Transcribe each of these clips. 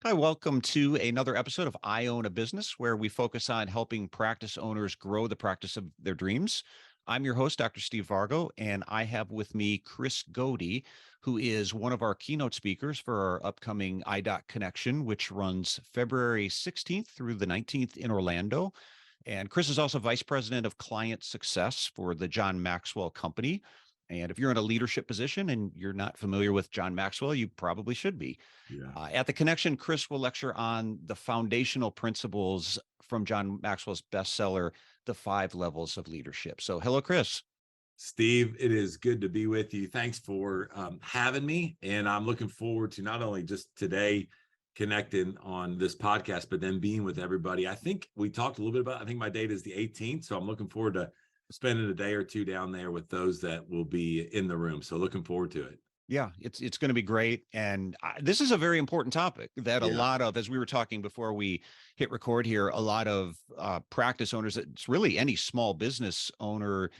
Hi, welcome to another episode of I Own a Business, where we focus on helping practice owners grow the practice of their dreams. I'm your host, Dr. Steve Vargo, and I have with me Chris Goede, who is one of our keynote speakers for our upcoming IDOT Connection, which runs February 16th through the 19th in Orlando. And Chris is also Vice President of Client Success for the John Maxwell Company. And if you're in a leadership position and you're not familiar with John Maxwell, you probably should be. Yeah. At the Connection, Chris will lecture on the foundational principles from John Maxwell's bestseller, The 5 Levels of Leadership. So hello, Chris. Steve, it is good to be with you. Thanks for having me. And I'm looking forward to not only just today connecting on this podcast, but then being with everybody. I think we talked a little bit about, I think my date is the 18th. So I'm looking forward to spending a day or two down there with those that will be in the room. So looking forward to it. Yeah, it's going to be great. And this is a very important topic that a Yeah. lot of, as we were talking before we hit record here, a lot of practice owners, it's really any small business owner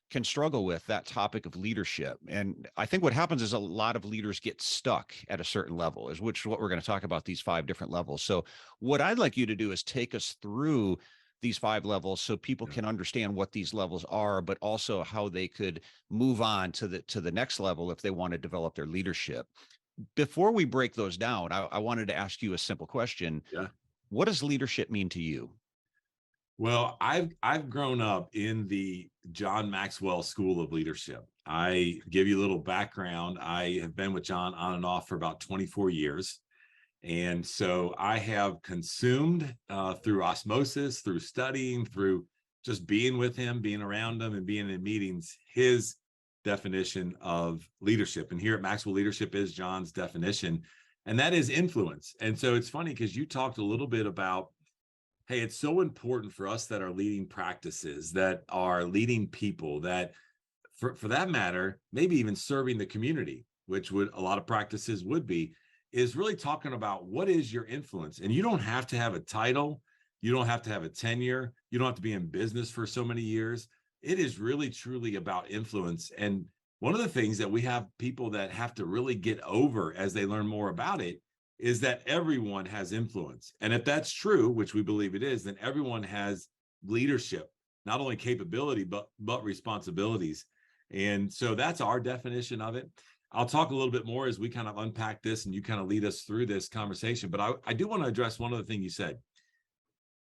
can struggle with that topic of leadership. And I think what happens is a lot of leaders get stuck at a certain level, is which is what we're going to talk about, these 5 different levels. So what I'd like you to do is take us through these 5 levels so people can understand what these levels are, but also how they could move on to the next level if they want to develop their leadership. Before we break those down, I wanted to ask you a simple question. Yeah. What does leadership mean to you? Well, I've grown up in the John Maxwell School of Leadership. I give you a little background. I have been with John on and off for about 24 years. And so I have consumed through osmosis, through studying, through just being with him, being around him, and being in meetings, his definition of leadership. And here at Maxwell, leadership is John's definition, and that is influence. And so it's funny because you talked a little bit about, hey, it's so important for us that are leading practices, that are leading people, that for that matter, maybe even serving the community, which would a lot of practices would be, is really talking about what is your influence. And you don't have to have a title. You don't have to have a tenure. You don't have to be in business for so many years. It is really, truly about influence. And one of the things that we have people that have to really get over as they learn more about it is that everyone has influence. And if that's true, which we believe it is, then everyone has leadership, not only capability, but responsibilities. And so that's our definition of it. I'll talk a little bit more as we kind of unpack this and you kind of lead us through this conversation. But I do want to address one other thing you said.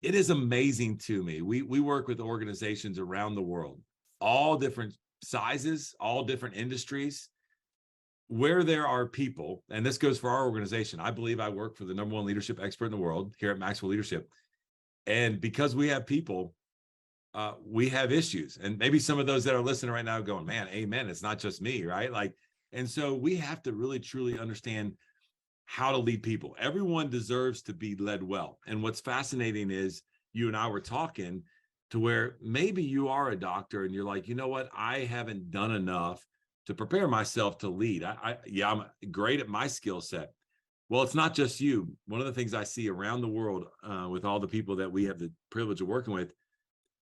It is amazing to me. We work with organizations around the world, all different sizes, all different industries, where there are people, and this goes for our organization. I believe I work for the #1 leadership expert in the world here at Maxwell Leadership. And because we have people, we have issues. And maybe some of those that are listening right now going, man, amen. It's not just me, right? And so we have to really, truly understand how to lead people. Everyone deserves to be led well. And what's fascinating is you and I were talking to where maybe you are a doctor and you're like, you know what? I haven't done enough to prepare myself to lead. I'm great at my skill set. Well, it's not just you. One of the things I see around the world with all the people that we have the privilege of working with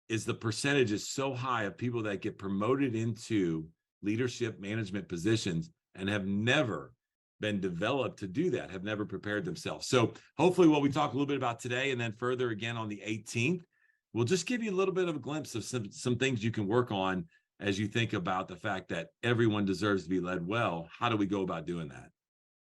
is the percentage is so high of people that get promoted into leadership management positions and have never been developed to do that, have never prepared themselves. So hopefully what we talk a little bit about today and then further again on the 18th, we'll just give you a little bit of a glimpse of some things you can work on as you think about the fact that everyone deserves to be led well. How do we go about doing that?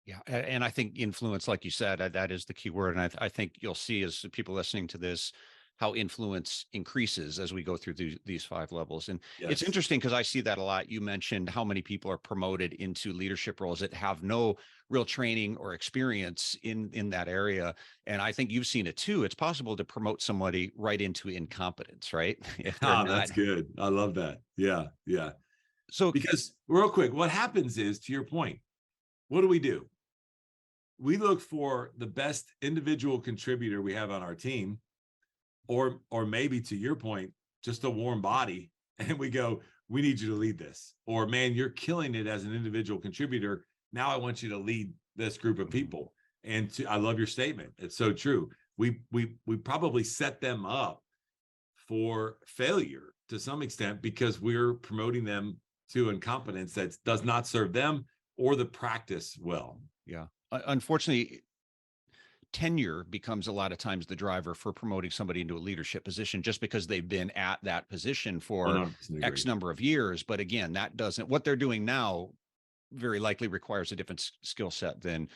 Yeah. And I think influence, like you said, that is the key word. And I think you'll see as people listening to this, how influence increases as we go through these 5 levels. And it's Yes. interesting because I see that a lot. You mentioned how many people are promoted into leadership roles that have no real training or experience in that area. And I think you've seen it too. It's possible to promote somebody right into incompetence, right? If they're not. That's good. I love that. Yeah. Yeah. So Because real quick, what happens is, to your point, what do? We look for the best individual contributor we have on our team, or maybe to your point, just a warm body. And we go, we need you to lead this. Or, man, you're killing it as an individual contributor. Now I want you to lead this group of people. And I love your statement. It's so true. We probably set them up for failure to some extent because we're promoting them to incompetence that does not serve them or the practice well. Yeah. Unfortunately, tenure becomes a lot of times the driver for promoting somebody into a leadership position, just because they've been at that position for 100% X agree. number of years. But again, that doesn't, what they're doing now very likely requires a different skill set than,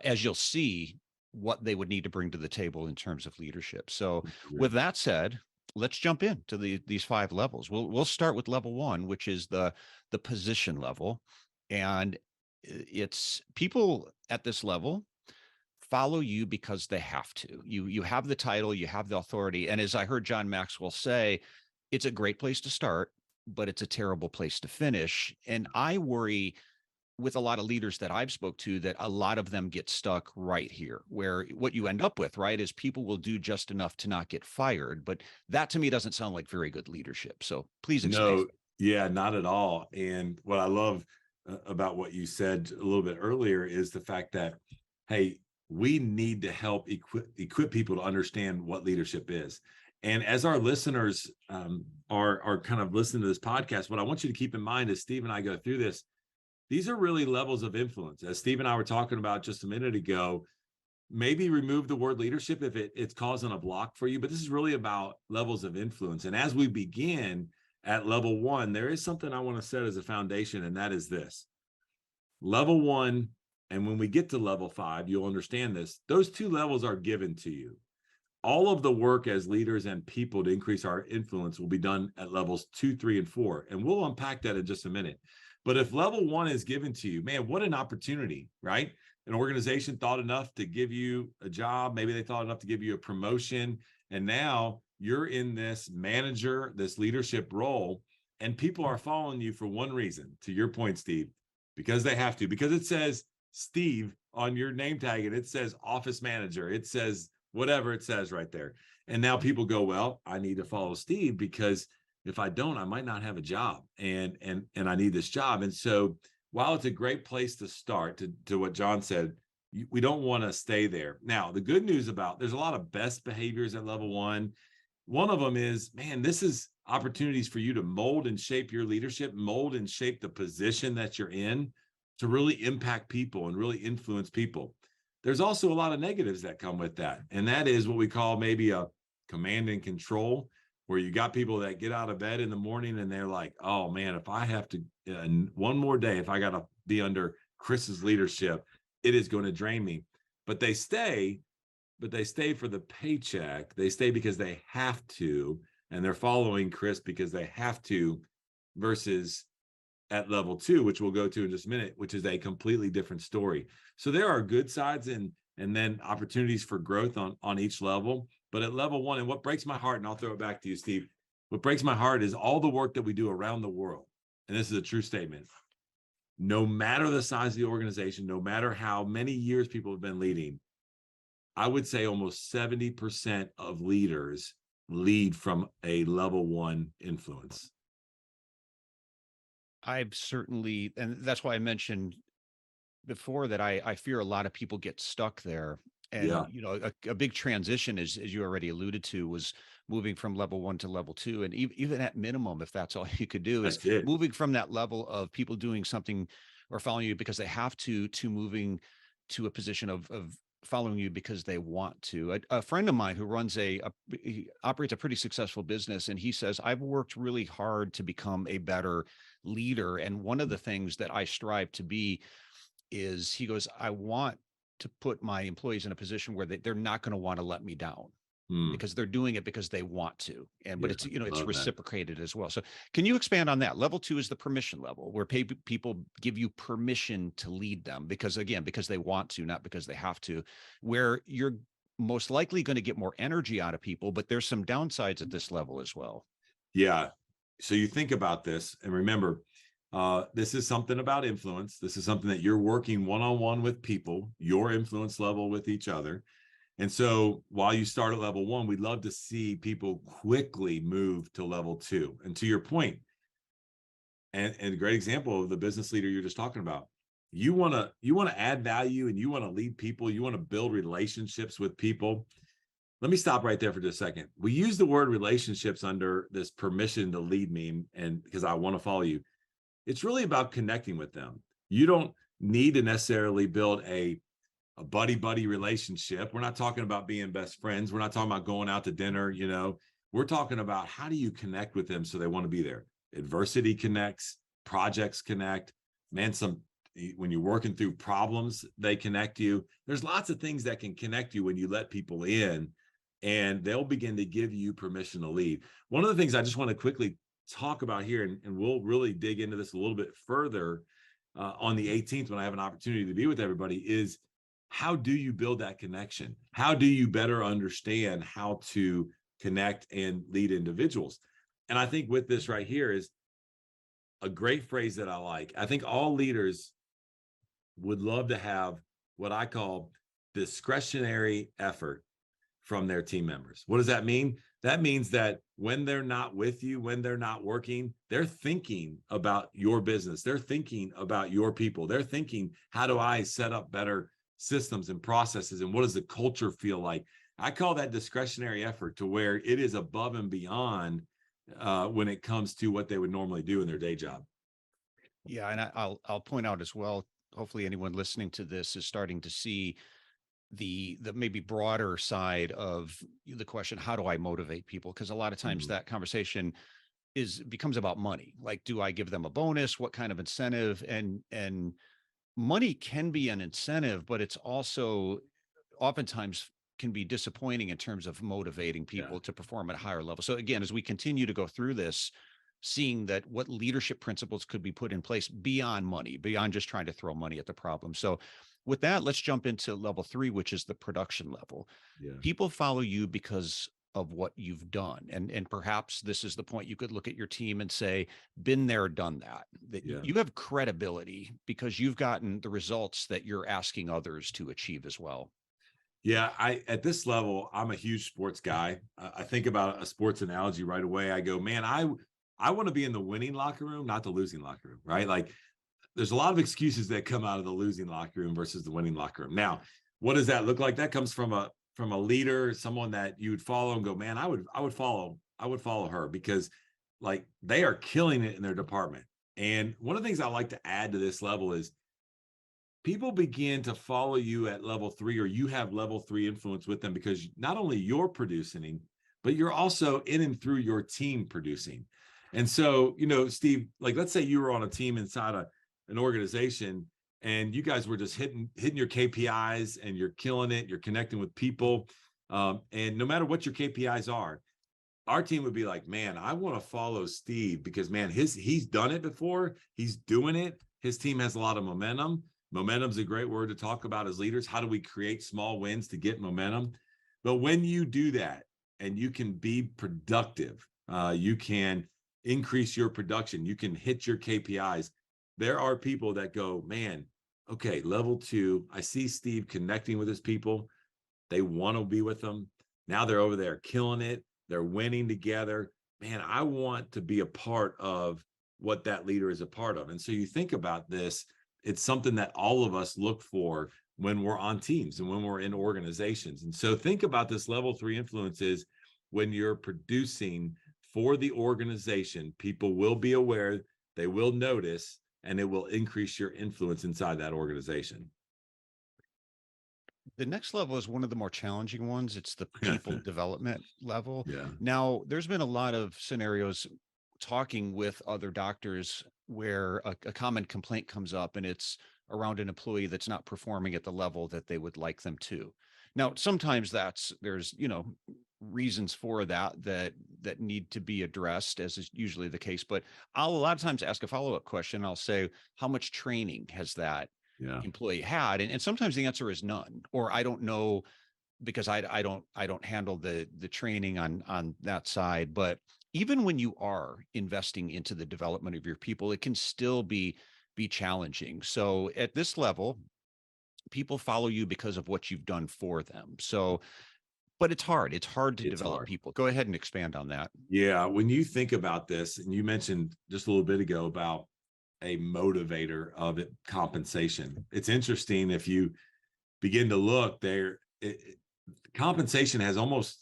as you'll see, what they would need to bring to the table in terms of leadership. So with that said, let's jump into these 5 levels. We'll start with level 1, which is the position level. And it's people at this level follow you because they have to. You have the title, you have the authority. And as I heard John Maxwell say, it's a great place to start, but it's a terrible place to finish. And I worry with a lot of leaders that I've spoke to that a lot of them get stuck right here, where what you end up with, right, is people will do just enough to not get fired. But that to me doesn't sound like very good leadership. So please expand. No, yeah, not at all. And what I love about what you said a little bit earlier is the fact that, hey, we need to help equip people to understand what leadership is. And as our listeners are kind of listening to this podcast, what I want you to keep in mind as Steve and I go through this, these are really levels of influence. As Steve and I were talking about just a minute ago, maybe remove the word leadership if it's causing a block for you, but this is really about levels of influence. And as we begin at level 1, there is something I want to set as a foundation, and that is this. Level 1, and when we get to level 5, you'll understand this. Those 2 levels are given to you. All of the work as leaders and people to increase our influence will be done at levels 2, 3, and 4. And we'll unpack that in just a minute. But if level 1 is given to you, man, what an opportunity, right? An organization thought enough to give you a job. Maybe they thought enough to give you a promotion. And now you're in this manager, this leadership role, and people are following you for one reason, to your point, Steve, because they have to, because it says Steve on your name tag and it says office manager. It says whatever it says right there. And now people go, well, I need to follow Steve because if I don't, I might not have a job and I need this job. And so while it's a great place to start, to what John said, we don't want to stay there. Now, the good news about there's a lot of best behaviors at level 1. One of them is, man, this is opportunities for you to mold and shape your leadership, mold and shape the position that you're in to really impact people and really influence people. There's also a lot of negatives that come with that. And that is what we call maybe a command and control, where you got people that get out of bed in the morning and they're like, oh man, if I have to, one more day, if I got to be under Chris's leadership, it is going to drain me. But they stay for the paycheck. They stay because they have to, and they're following Chris because they have to, versus at level 2, which we'll go to in just a minute, which is a completely different story. So there are good sides and then opportunities for growth on each level. But at level 1, and what breaks my heart, and I'll throw it back to you, Steve, what breaks my heart is all the work that we do around the world. And this is a true statement. No matter the size of the organization, no matter how many years people have been leading, I would say almost 70% of leaders lead from a level 1 influence. I've certainly, and that's why I mentioned before that I fear a lot of people get stuck there. And, Yeah. you know, a big transition, as you already alluded to, was moving from level 1 to level 2. And even at minimum, if that's all you could do, is moving from that level of people doing something or following you because they have to moving to a position of following you because they want to. A friend of mine who runs he operates a pretty successful business, and he says, I've worked really hard to become a better leader. And one of the things that I strive to be is, he goes, I want to put my employees in a position where they're not going to want to let me down because they're doing it because they want to. But it's, it's reciprocated as well. So can you expand on that? Level 2 is the permission level, where people give you permission to lead them because they want to, not because they have to, where you're most likely going to get more energy out of people, but there's some downsides at this level as well. Yeah. So you think about this, and remember, this is something about influence. This is something that you're working one-on-one with people, your influence level with each other. And so while you start at level 1, we'd love to see people quickly move to level 2. And to your point, and a great example of the business leader you're just talking about, you want to add value and you want to lead people. You want to build relationships with people. Let me stop right there for just a second. We use the word relationships under this permission to lead me, and because I want to follow you. It's really about connecting with them. You don't need to necessarily build a a buddy relationship. We're not talking about being best friends. We're not talking about going out to dinner. We're talking about how do you connect with them so they want to be there. Adversity connects, projects connect, man, when you're working through problems, they connect you. There's lots of things that can connect you when you let people in, and they'll begin to give you permission to lead. One of the things I just want to quickly talk about here, and we'll really dig into this a little bit further on the 18th when I have an opportunity to be with everybody, is how do you build that connection? How do you better understand how to connect and lead individuals? And I think with this right here is a great phrase that I like. I think all leaders would love to have what I call discretionary effort from their team members. What does that mean? That means that when they're not with you, when they're not working, they're thinking about your business. They're thinking about your people. They're thinking, how do I set up better systems and processes? And what does the culture feel like? I call that discretionary effort, to where it is above and beyond when it comes to what they would normally do in their day job. Yeah, and I'll point out as well, hopefully anyone listening to this is starting to see the maybe broader side of the question, how do I motivate people? Because a lot of times that conversation becomes about money. Like, do I give them a bonus? What kind of incentive? And money can be an incentive, but it's also oftentimes can be disappointing in terms of motivating people to perform at a higher level. So again, as we continue to go through this, seeing that what leadership principles could be put in place beyond money, beyond just trying to throw money at the problem. So with that, let's jump into level 3, which is the production level. Yeah. People follow you because of what you've done. And perhaps this is the point you could look at your team and say, been there, done that you have credibility because you've gotten the results that you're asking others to achieve as well. Yeah, at this level, I'm a huge sports guy. I think about a sports analogy right away. I go, man, I want to be in the winning locker room, not the losing locker room, right? Like, there's a lot of excuses that come out of the losing locker room versus the winning locker room. Now, what does that look like? That comes from a leader, someone that you would follow and go, man, I would follow her, because like they are killing it in their department. And one of the things I like to add to this level is people begin to follow you at level 3, or you have level 3 influence with them, because not only you're producing, but you're also in and through your team producing. And so, Steve, like, let's say you were on a team inside an organization, and you guys were just hitting your KPIs, and you're killing it. You're connecting with people. And no matter what your KPIs are, our team would be like, man, I want to follow Steve because, man, he's done it before. He's doing it. His team has a lot of momentum. Momentum's a great word to talk about as leaders. How do we create small wins to get momentum? But when you do that and you can be productive, you can increase your production, you can hit your KPIs. There are people that go, man, okay, level 2, I see Steve connecting with his people. They want to be with them. Now they're over there killing it. They're winning together. Man, I want to be a part of what that leader is a part of. And so you think about this, it's something that all of us look for when we're on teams and when we're in organizations. And so think about this level 3 influences when you're producing for the organization. People will be aware, they will notice, and it will increase your influence inside that organization. The next level is one of the more challenging ones. It's the people development level. Yeah. Now, there's been a lot of scenarios talking with other doctors where a common complaint comes up, and it's around an employee that's not performing at the level that they would like them to. Now, sometimes there's reasons for that need to be addressed, as is usually the case. But I'll a lot of times ask a follow-up question. I'll say, how much training has that employee had? And sometimes the answer is none, or I don't know, because I don't handle the training on that side. But even when you are investing into the development of your people, it can still be challenging. So at this level, people follow you because of what you've done for them. So, but it's hard to develop people. Go ahead and expand on that. Yeah. When you think about this, and you mentioned just a little bit ago about a motivator of it, compensation. It's interesting if you begin to look there, compensation has almost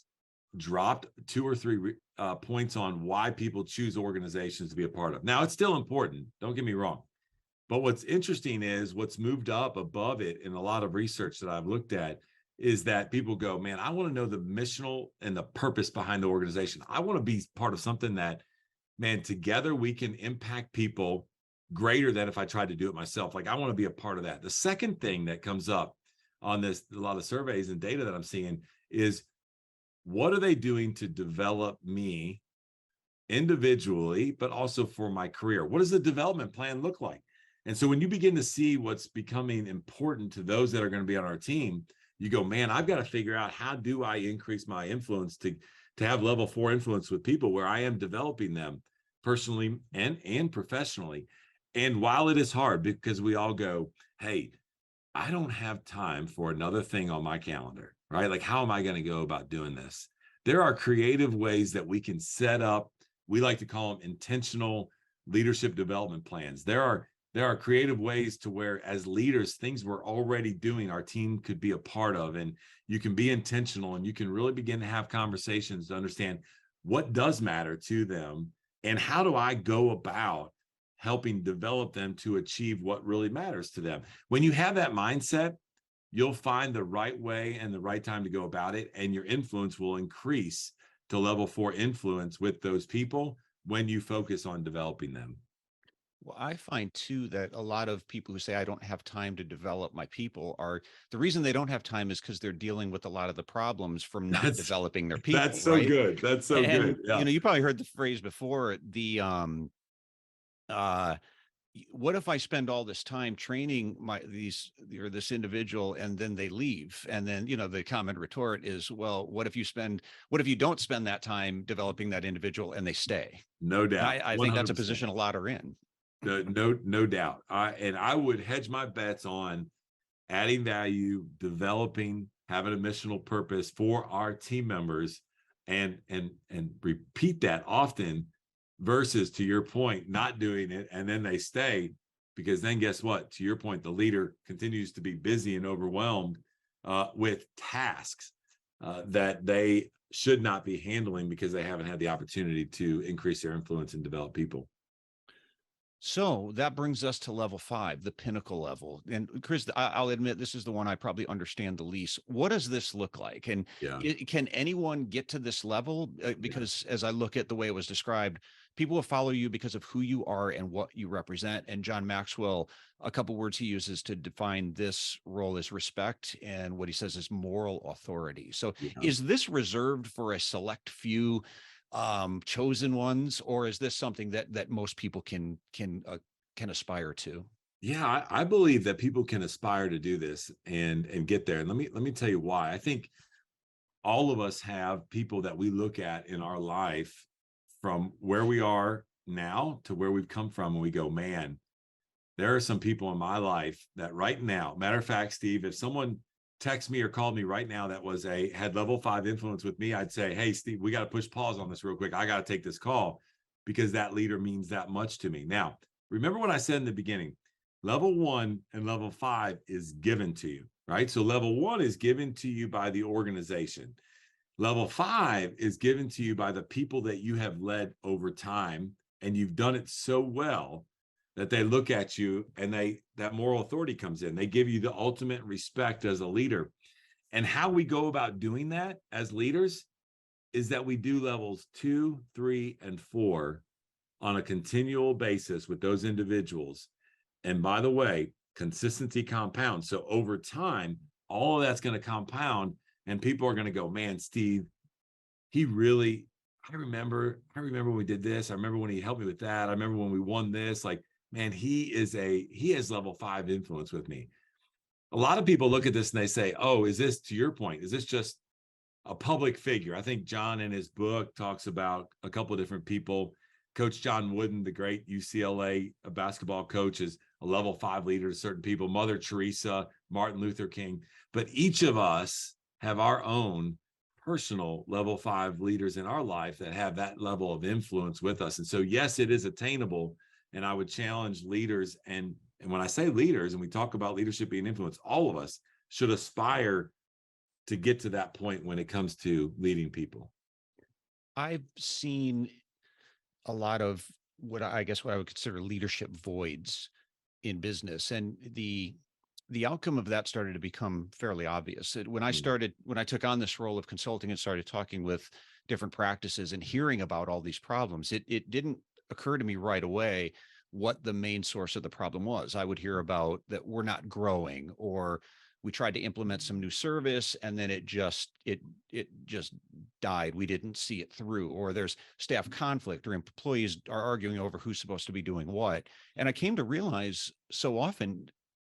dropped 2 or 3 points on why people choose organizations to be a part of. Now, it's still important, don't get me wrong, But what's interesting is what's moved up above it in a lot of research that I've looked at is that people go, man, I want to know the missional and the purpose behind the organization. I want to be part of something that, man, together we can impact people greater than if I tried to do it myself. Like I want to be a part of that. The second thing that comes up on this, a lot of surveys and data that I'm seeing is what are they doing to develop me individually, but also for my career? What does the development plan look like? And so when you begin to see what's becoming important to those that are going to be on our team, you go, man, I've got to figure out how do I increase my influence to have level 4 influence with people where I am developing them personally and professionally. And while it is hard because we all go, hey, I don't have time for another thing on my calendar, right? Like, how am I going to go about doing this? There are creative ways that we can set up. We like to call them intentional leadership development plans. There are creative ways to where as leaders, things we're already doing, our team could be a part of, and you can be intentional and you can really begin to have conversations to understand what does matter to them and how do I go about helping develop them to achieve what really matters to them. When you have that mindset, you'll find the right way and the right time to go about it, and your influence will increase to level 4 influence with those people when you focus on developing them. Well, I find too that a lot of people who say I don't have time to develop my people are the reason they don't have time is because they're dealing with a lot of the problems from not That's developing their that's people, so right? good. That's so And good. Yeah. you probably heard the phrase before, uh what if I spend all this time training this individual and then they leave? And then, the common retort is, well, what if you don't spend that time developing that individual and they stay? No And doubt. I think that's a 100%. position a lot are in. No doubt. I would hedge my bets on adding value, developing, having a missional purpose for our team members, and repeat that often versus, to your point, not doing it and then they stay, because then guess what? To your point, the leader continues to be busy and overwhelmed with tasks that they should not be handling because they haven't had the opportunity to increase their influence and develop people. So that brings us to level 5, the pinnacle level. And Chris, I'll admit this is the one I probably understand the least. What does this look like? And Yeah. can anyone get to this level? Yeah. Because as I look at the way it was described, people will follow you because of who you are and what you represent. And John Maxwell, a couple words he uses to define this role is respect, and what he says is moral authority. So Yeah. is this reserved for a select few chosen ones, or is this something that most people can aspire to? Yeah, I believe that people can aspire to do this and get there. And let me tell you why. I think all of us have people that we look at in our life from where we are now to where we've come from, and we go, man, there are some people in my life that right now, matter of fact, Steve, if someone texted me or called me right now that had level 5 influence with me, I'd say, hey, Steve, we got to push pause on this real quick. I got to take this call because that leader means that much to me. Now, remember what I said in the beginning, level 1 and level 5 is given to you, right? So level 1 is given to you by the organization. Level 5 is given to you by the people that you have led over time, and you've done it so well that they look at you and that moral authority comes in. They give you the ultimate respect as a leader. And how we go about doing that as leaders is that we do levels 2, 3, and 4 on a continual basis with those individuals. And by the way, consistency compounds. So over time, all of that's going to compound, and people are going to go, man, Steve, he really, I remember when we did this. I remember when he helped me with that. I remember when we won this. Like, man, he has level 5 influence with me. A lot of people look at this and they say, oh, is this, to your point, is this just a public figure? I think John in his book talks about a couple of different people. Coach John Wooden, the great UCLA basketball coach, is a level 5 leader to certain people. Mother Teresa, Martin Luther King. But each of us have our own personal level 5 leaders in our life that have that level of influence with us. And so, yes, it is attainable. And I would challenge leaders. And when I say leaders, and we talk about leadership being influence, all of us should aspire to get to that point when it comes to leading people. I've seen a lot of what I would consider leadership voids. in business. And the outcome of that started to become fairly obvious. When I took on this role of consulting and started talking with different practices and hearing about all these problems, it didn't occur to me right away what the main source of the problem was. I would hear about that we're not growing, or we tried to implement some new service and then it just died. We didn't see it through, or there's staff conflict, or employees are arguing over who's supposed to be doing what. And I came to realize so often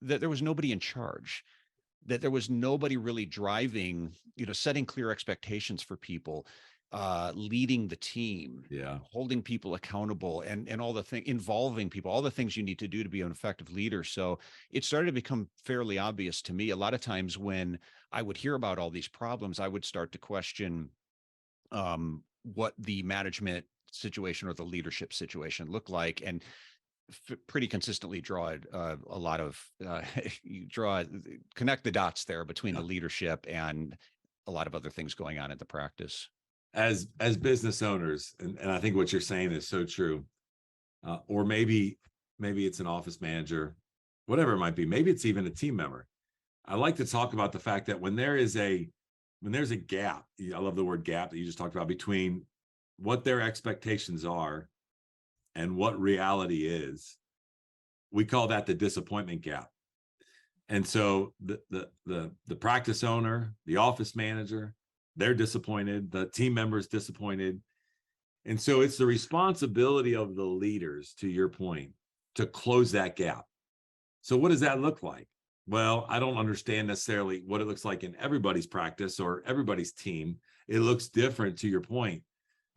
that there was nobody in charge, that there was nobody really driving, setting clear expectations for people, leading the team, Yeah. holding people accountable, and all the thing, involving people, all the things you need to do to be an effective leader. So it started to become fairly obvious to me. A lot of times when I would hear about all these problems, I would start to question what the management situation or the leadership situation looked like, and pretty consistently draw a lot of you connect the dots there between the Yeah. leadership and a lot of other things going on in the practice. As business owners, and I think what you're saying is so true. Or maybe it's an office manager, whatever it might be. Maybe it's even a team member. I like to talk about the fact that when there's a gap, I love the word gap that you just talked about, between what their expectations are and what reality is, we call that the disappointment gap. And so the practice owner, the office manager, they're disappointed, the team member's disappointed. And so it's the responsibility of the leaders, to your point, to close that gap. So what does that look like? Well, I don't understand necessarily what it looks like in everybody's practice or everybody's team. It looks different, to your point,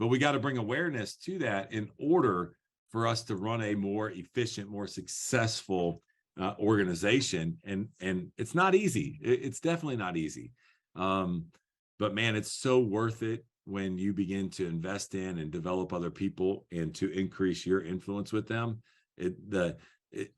but we got to bring awareness to that in order for us to run a more efficient, more successful organization. And it's not easy. It's definitely not easy. But man, it's so worth it when you begin to invest in and develop other people and to increase your influence with them.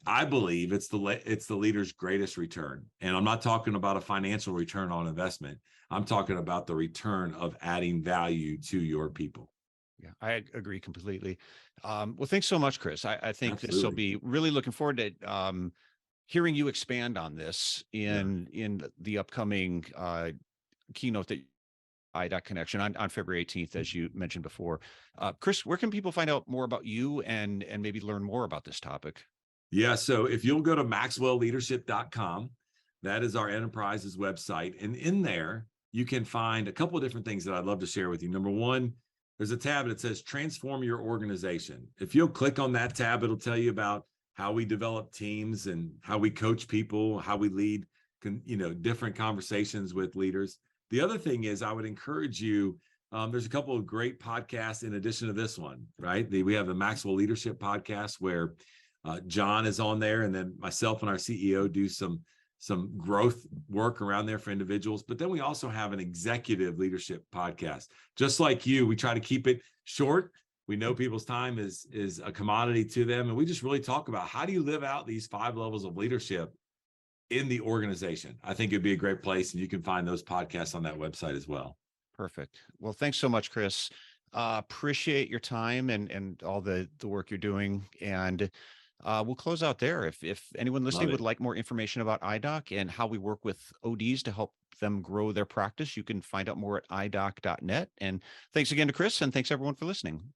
I believe it's the leader's greatest return. And I'm not talking about a financial return on investment. I'm talking about the return of adding value to your people. Yeah, I agree completely. Well, thanks so much, Chris. I think this will Absolutely. be really looking forward to hearing you expand on this Yeah. in the upcoming keynote that IDOC Connection on February 18th, as you mentioned before. Chris, where can people find out more about you and maybe learn more about this topic? Yeah. So if you'll go to maxwellleadership.com, that is our enterprise's website. And in there, you can find a couple of different things that I'd love to share with you. Number one, there's a tab that says transform your organization. If you'll click on that tab, it'll tell you about how we develop teams and how we coach people, how we lead, different conversations with leaders. The other thing is, I would encourage you, there's a couple of great podcasts in addition to this one, right? We have the Maxwell Leadership podcast where John is on there, and then myself and our CEO do some growth work around there for individuals. But then we also have an executive leadership podcast. Just like you, we try to keep it short. We know people's time is a commodity to them. And we just really talk about, how do you live out these 5 levels of leadership in the organization? I think it'd be a great place. And you can find those podcasts on that website as well. Perfect. Well, thanks so much, Chris. Appreciate your time and all the work you're doing. And we'll close out there. If anyone listening would like more information about IDOC and how we work with ODs to help them grow their practice, you can find out more at idoc.net. And thanks again to Chris, and thanks everyone for listening.